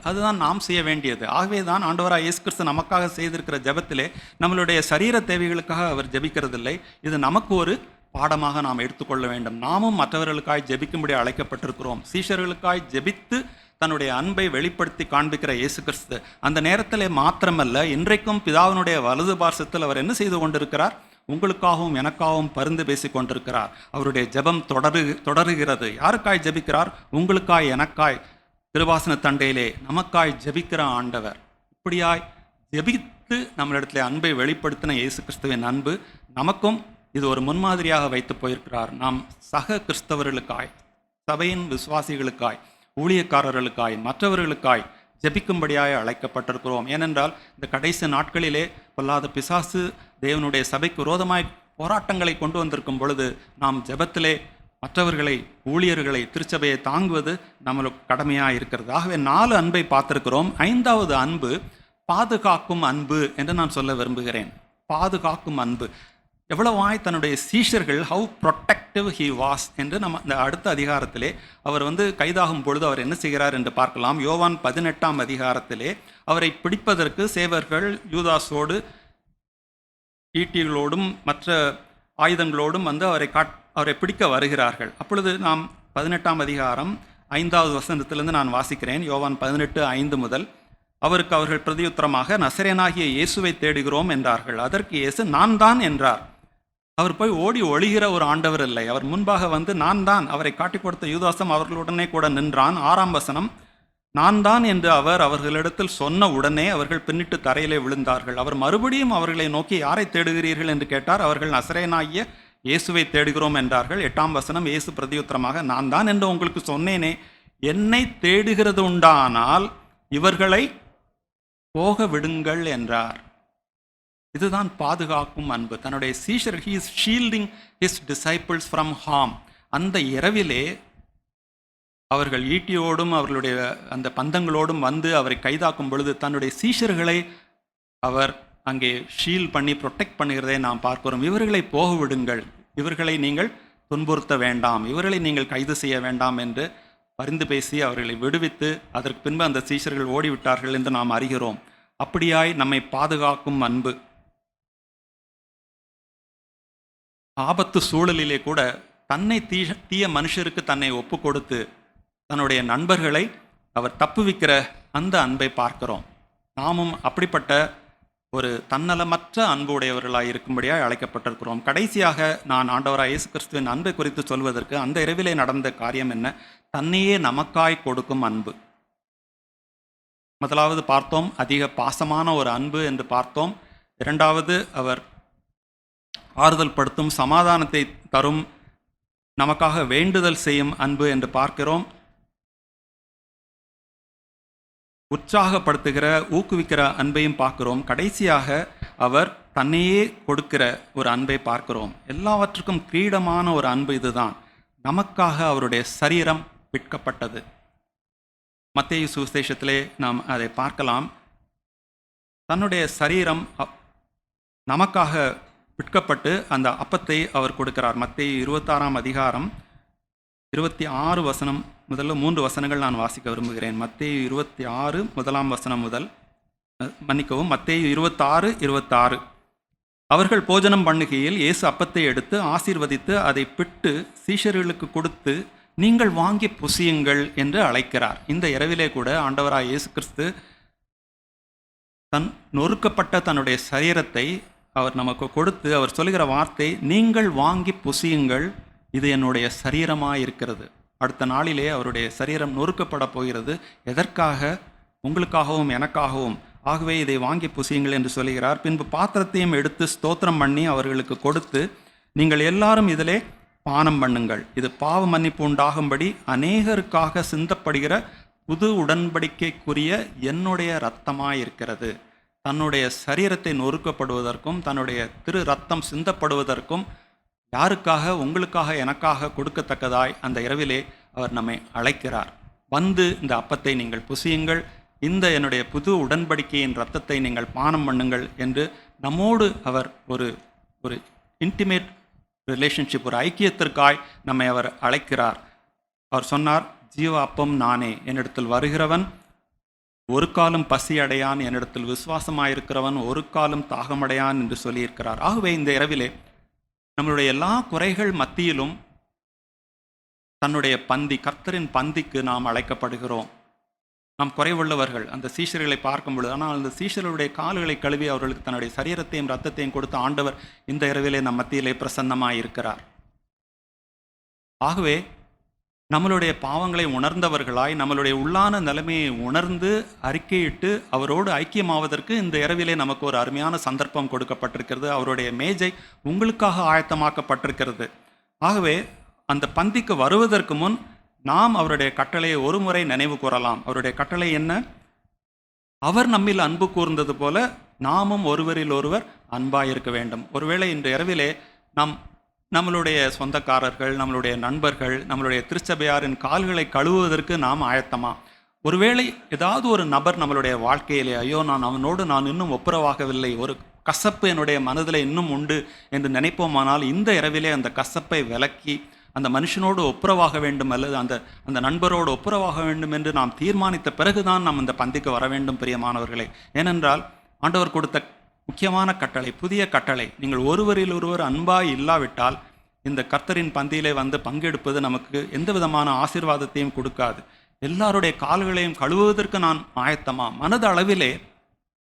அதுதான் நாம் செய்ய வேண்டியது. ஆகவே தான் ஆண்டவராய் இயேசு கிறிஸ்து நமக்காக செய்திருக்கிற ஜெபத்திலே நம்மளுடைய சரீர தேவைகளுக்காக அவர் ஜெபிக்கிறதில்லை. இது நமக்கு ஒரு பாடமாக நாம் எடுத்துக்கொள்ள வேண்டும். நாமும் மற்றவர்களுக்காய் ஜெபிக்கும்படி அழைக்கப்பட்டிருக்கிறோம். சீஷர்களுக்காய் ஜெபித்து தன்னுடைய அன்பை வெளிப்படுத்தி காண்பிக்கிற இயேசு கிறிஸ்து அந்த நேரத்தில் மாத்திரமல்ல, இன்றைக்கும் பிதாவினுடைய வலது பார்சத்தில் அவர் என்ன செய்து கொண்டிருக்கிறார்? உங்களுக்காகவும் எனக்காகவும் பரிந்து பேசிக் கொண்டிருக்கிறார். அவருடைய ஜெபம் தொடருகிறது. யாருக்காய் ஜெபிக்கிறார்? உங்களுக்காய், எனக்காய், கிருபாசன தண்டையிலே நமக்காய் ஜெபிக்கிற ஆண்டவர். இப்படியாய் ஜெபித்து நம்மளிடத்தில் அன்பை வெளிப்படுத்தின இயேசு கிறிஸ்துவின் அன்பு நமக்கும் இது ஒரு முன்மாதிரியாக வைத்து போயிருக்கிறார். நாம் சக கிறிஸ்தவர்களுக்காய், சபையின் விசுவாசிகளுக்காய், ஊழியக்காரர்களுக்காய், மற்றவர்களுக்காய் ஜெபிக்கும்படியாய் அழைக்கப்பட்டிருக்கிறோம். ஏனென்றால் இந்த கடைசி நாட்களிலே பொல்லாத பிசாசு தேவனுடைய சபைக்கு விரோதமாய் போராட்டங்களை கொண்டு வந்திருக்கும் பொழுது நாம் ஜெபத்திலே மற்றவர்களை, ஊழியர்களை, திருச்சபையை தாங்குவது நம்மளுக்கு கடமையாக இருக்கிறது. ஆகவே 4 அன்பை பார்த்திருக்கிறோம். 5வது அன்பு பாதுகாக்கும் அன்பு என்று நான் சொல்ல விரும்புகிறேன். பாதுகாக்கும் அன்பு. எவ்வளவாய் தன்னுடைய சீஷர்கள், ஹவு ப்ரொடெக்டிவ் ஹி வாஸ் என்று நம்ம இந்த அடுத்த அதிகாரத்திலே அவர் கைதாகும் பொழுது அவர் என்ன செய்கிறார் என்று பார்க்கலாம். யோவான் 18ஆம் அதிகாரத்திலே அவரை பிடிப்பதற்கு சேவர்கள் யூதாஸோடு ஈட்டிகளோடும் மற்ற ஆயுதங்களோடும் அவரை பிடிக்க வருகிறார்கள். அப்பொழுது நாம் 18ஆம் அதிகாரம் 5வது வசனத்திலிருந்து நான் வாசிக்கிறேன். யோவான் 18:5 முதல். அவருக்கு அவர்கள் பிரதியுத்தரமாக, நசரேயனாகிய இயேசுவை தேடுகிறோம் என்றார்கள். அதற்கு இயேசு, நான் தான் என்றார். அவர் போய் ஓடி ஒளிகிற ஒரு ஆண்டவர் இல்லை. அவர் முன்பாக நான் தான். அவரை காட்டிக் கொடுத்த யூதாசம் அவர்களுடனே கூட நின்றான். 6ஆம் வசனம், நான் தான் என்று அவர்களிடத்தில் சொன்ன உடனே அவர்கள் பின்னிட்டு தரையிலே விழுந்தார்கள். அவர் மறுபடியும் அவர்களை நோக்கி, யாரை தேடுகிறீர்கள் என்று கேட்டார். அவர்கள் நசரேயனாகிய இயேசுவை தேடுகிறோம் என்றார்கள். 8ஆம் வசனம், இயேசு பிரதியுத்தரமாக, நான் தான் என்று உங்களுக்கு சொன்னேனே, என்னை தேடுகிறது உண்டானால் இவர்களை போக விடுங்கள் என்றார். இதுதான் பாதுகாக்கும் அன்பு. தன்னுடைய சீஷர், he is shielding his disciples from harm. அந்த இரவிலே அவர்கள் ஈட்டியோடும் அவர்களுடைய அந்த பந்தங்களோடும் அவரை கைதாக்கும் பொழுது தன்னுடைய சீஷர்களை அவர் அங்கே ஷீல்ட் பண்ணி ப்ரொடெக்ட் பண்ணுகிறதை நாம் பார்க்கிறோம். இவர்களை போக விடுங்கள், இவர்களை நீங்கள் துன்புறுத்த வேண்டாம், இவர்களை நீங்கள் கைது செய்ய வேண்டாம் என்று பரிந்து பேசி அவர்களை விடுவித்து அதற்கு பின்பு அந்த சீஷர்கள் ஓடிவிட்டார்கள் என்று நாம் அறிகிறோம். அப்படியாய் நம்மை பாதுகாக்கும் அன்பு. ஆபத்து சூழலிலே கூட தன்னை தீய மனுஷருக்கு தன்னை ஒப்பு கொடுத்து தன்னுடைய நண்பர்களை அவர் தப்புவிக்கிற அந்த அன்பை பார்க்கிறோம். நாமும் அப்படிப்பட்ட ஒரு தன்னலமற்ற அன்பு உடையவர்களாக இருக்கும்படியாக அழைக்கப்பட்டிருக்கிறோம். கடைசியாக நான் ஆண்டவராய் இயேசு கிறிஸ்துவின் அன்பை குறித்து சொல்வதற்கு அந்த இரவிலே நடந்த காரியம் என்ன? தன்னையே நமக்காய் கொடுக்கும் அன்பு. முதலாவது பார்த்தோம், அதிக பாசமான ஒரு அன்பு என்று பார்த்தோம். 2வது, அவர் ஆறுதல் படுத்தும், சமாதானத்தை தரும், நமக்காக வேண்டுதல் செய்யும் அன்பு என்று பார்க்கிறோம். உற்சாகப்படுத்துகிற, ஊக்குவிக்கிற அன்பையும் பார்க்கிறோம். கடைசியாக அவர் தன்னையே கொடுக்கிற ஒரு அன்பை பார்க்கிறோம். எல்லாவற்றுக்கும் கிரீடமான ஒரு அன்பு இதுதான். நமக்காக அவருடைய சரீரம் விற்கப்பட்டது. மத்தேயு சுவிசேஷத்திலே நாம் அதை பார்க்கலாம். தன்னுடைய சரீரம் நமக்காக விற்கப்பட்டு அந்த அப்பத்தை அவர் கொடுக்கிறார். மத்தேயு 26ஆம் அதிகாரம் 26 வசனம் முதல்ல 3 வசனங்கள் நான் வாசிக்க விரும்புகிறேன். மத்தேயு 26 1ஆம் வசனம் முதல், மன்னிக்கவும், மத்தேயு 26:26. அவர்கள் போஜனம் பண்ணுகையில் இயேசு அப்பத்தை எடுத்து ஆசீர்வதித்து அதை பிட்டு சீஷர்களுக்கு கொடுத்து, நீங்கள் வாங்கி புசியுங்கள் என்று அழைக்கிறார். இந்த இரவிலே கூட ஆண்டவராய் இயேசு கிறிஸ்து நொறுக்கப்பட்ட தன்னுடைய சரீரத்தை அவர் நமக்கு கொடுத்து அவர் சொல்லுகிற வார்த்தை, நீங்கள் வாங்கி புசியுங்கள், இது என்னுடைய சரீரமாக இருக்கிறது. அடுத்த நாளிலே அவருடைய சரீரம் நொறுக்கப்பட போகிறது. எதற்காக? உங்களுக்காகவும் எனக்காகவும். ஆகவே இதை வாங்கி புசியுங்கள் என்று சொல்லுகிறார். பின்பு பாத்திரத்தையும் எடுத்து ஸ்தோத்திரம் பண்ணி அவர்களுக்கு கொடுத்து, நீங்கள் எல்லாரும் இதிலே பானம் பண்ணுங்கள், இது பாவ மன்னிப்பு உண்டாகும்படி அநேகருக்காக சிந்தப்படுகிற புது உடன்படிக்கைக்குரிய என்னுடைய இரத்தமாயிருக்கிறது. தன்னுடைய சரீரத்தை நொறுக்கப்படுவதற்கும் தன்னுடைய திரு ரத்தம் சிந்தப்படுவதற்கும் யாருக்காக? உங்களுக்காக எனக்காக கொடுக்கத்தக்கதாய் அந்த இரவிலே அவர் நம்மை அழைக்கிறார். இந்த அப்பத்தை நீங்கள் புசியுங்கள், இந்த என்னுடைய புது உடன்படிக்கையின் இரத்தத்தை நீங்கள் பானம் பண்ணுங்கள் என்று நம்மோடு அவர் ஒரு இன்டிமேட் ரிலேஷன்ஷிப், ஒரு ஐக்கியத்திற்காய் நம்மை அவர் அழைக்கிறார். அவர் சொன்னார், ஜீவ அப்பம் நானே, என்னிடத்தில் வருகிறவன் ஒரு காலம் பசி அடையான், என்னிடத்தில் விசுவாசமாயிருக்கிறவன் ஒரு காலம் தாகமடையான் என்று சொல்லியிருக்கிறார். ஆகவே இந்த இரவிலே நம்மளுடைய எல்லா குறைகள் மத்தியிலும் தன்னுடைய பந்தி, கர்த்தரின் பந்திக்கு நாம் அழைக்கப்படுகிறோம். நாம் குறைவுள்ளவர்கள் அந்த சீஷர்களை பார்க்கும் பொழுது. ஆனால் அந்த சீஷர்களுடைய கால்களை கழுவி அவர்களுக்கு தன்னுடைய சரீரத்தையும் இரத்தத்தையும் கொடுத்த ஆண்டவர் இந்த இரவிலே நம் மத்தியிலே பிரசன்னமாய் இருக்கிறார். ஆகவே நம்மளுடைய பாவங்களை உணர்ந்தவர்களாய் நம்மளுடைய உள்ளான நிலைமையை உணர்ந்து அறிக்கையிட்டு அவரோடு ஐக்கியமாவதற்கு இந்த இரவிலே நமக்கு ஒரு அருமையான சந்தர்ப்பம் கொடுக்கப்பட்டிருக்கிறது. அவருடைய மேஜை உங்களுக்காக ஆயத்தமாக்கப்பட்டிருக்கிறது. ஆகவே அந்த பந்திக்கு வருவதற்கு முன் நாம் அவருடைய கட்டளையை ஒரு முறை நினைவு கூறலாம். அவருடைய கட்டளை என்ன? அவர் நம்மில் அன்பு கூர்ந்தது போல நாமும் ஒருவரில் ஒருவர் அன்பாய் இருக்க வேண்டும். ஒருவேளை இந்த இரவிலே நம்மளுடைய சொந்தக்காரர்கள், நம்மளுடைய நண்பர்கள், நம்மளுடைய திருச்சபையாரின் கால்களை கழுவுவதற்கு நாம் ஆயத்தமா? ஒருவேளை ஏதாவது ஒரு நபர் நம்மளுடைய வாழ்க்கையிலே, ஐயோ நான் இன்னும் ஒப்புரவாகவில்லை, ஒரு கசப்பு என்னுடைய மனதில் இன்னும் உண்டு என்று நினைப்போமானால் இந்த இரவிலே அந்த கசப்பை விலக்கி அந்த மனுஷனோடு ஒப்புரவாக வேண்டும் அல்லது அந்த நண்பரோடு ஒப்புரவாக வேண்டும் என்று நாம் தீர்மானித்த பிறகுதான் நாம் இந்த பந்திக்கு வர வேண்டும் பிரியமானவர்களே. ஏனென்றால் ஆண்டவர் கொடுத்த முக்கியமான கட்டளை, புதிய கட்டளை. நீங்கள் ஒருவரில் ஒருவர் அன்பாய் இல்லாவிட்டால் இந்த கர்த்தரின் பந்தியிலே வந்து பங்கெடுப்பது நமக்கு எந்த விதமான ஆசீர்வாதத்தையும் கொடுக்காது. எல்லாருடைய கால்களையும் கழுவுவதற்கு நான் ஆயத்தமா? மனது அளவிலே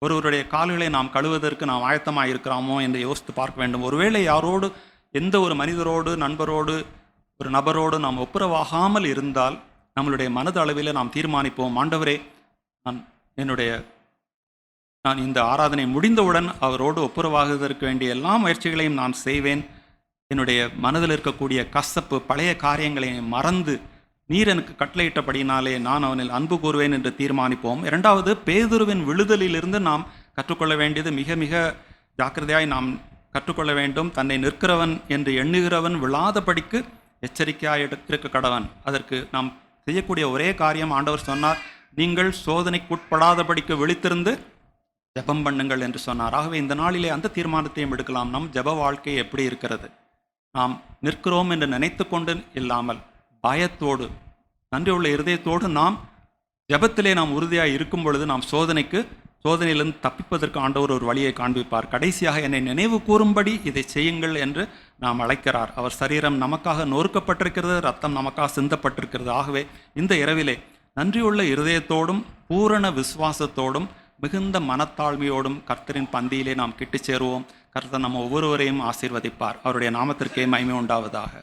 ஒருவருடைய கால்களை நாம் கழுவுவதற்கு நாம் ஆயத்தமாக இருக்கிறோமோ என்று யோசித்து பார்க்க வேண்டும். ஒருவேளை யாரோடு, எந்த ஒரு மனிதரோடு, நண்பரோடு, ஒரு நபரோடு நாம் ஒப்புரவாகாமல் இருந்தால் நம்மளுடைய மனது அளவில் நாம் தீர்மானிப்போம், ஆண்டவரே நான் இந்த ஆராதனை முடிந்தவுடன் அவரோடு ஒப்புரவாகுவதற்கு வேண்டிய எல்லா முயற்சிகளையும் நான் செய்வேன். என்னுடைய மனதில் இருக்கக்கூடிய கசப்பு, பழைய காரியங்களை மறந்து நீர் எனக்கு கட்டளையிட்டபடினாலே நான் அவனில் அன்பு கூறுவேன் என்று தீர்மானிப்போம். இரண்டாவது, பேதுருவின் விழுதலிலிருந்து நாம் கற்றுக்கொள்ள வேண்டியது மிக மிக ஜாக்கிரதையாய் நாம் கற்றுக்கொள்ள வேண்டும். தன்னை நிற்கிறவன் என்று எண்ணுகிறவன் விழாதபடிக்கு எச்சரிக்கையாக இருக்க கடவன். அதற்கு நாம் செய்யக்கூடிய ஒரே காரியம், ஆண்டவர் சொன்னார், நீங்கள் சோதனைக்குட்படாதபடிக்கு விழித்திருந்து ஜெபம் பண்ணுங்கள் என்று சொன்னார். ஆகவே இந்த நாளிலே அந்த தீர்மானத்தையும் எடுக்கலாம். நம் ஜெப வாழ்க்கை எப்படி இருக்கிறது? நாம் நிற்கிறோம் என்று நினைத்து கொண்டு இல்லாமல் பயத்தோடு, நன்றியுள்ள இருதயத்தோடு நாம் ஜெபத்திலே நாம் உறுதியாக இருக்கும் பொழுது நாம் சோதனையிலிருந்து தப்பிப்பதற்கு ஆண்டவர் ஒரு வழியை காண்பிப்பார். கடைசியாக என்னை நினைவு கூறும்படி இதை செய்யுங்கள் என்று நாம் அழைக்கிறார். அவர் சரீரம் நமக்காக நொறுக்கப்பட்டிருக்கிறது, ரத்தம் நமக்காக சிந்தப்பட்டிருக்கிறது. ஆகவே இந்த இரவிலே நன்றியுள்ள இருதயத்தோடும் பூரண விசுவாசத்தோடும் மிகுந்த மனத்தாழ்மையோடும் கர்த்தரின் பந்தியிலே நாம் கிட்டு சேருவோம். கர்த்தர் நம்ம ஒவ்வொருவரையும் ஆசீர்வதிப்பார். அவருடைய நாமத்திற்கே மகிமை உண்டாவதாக.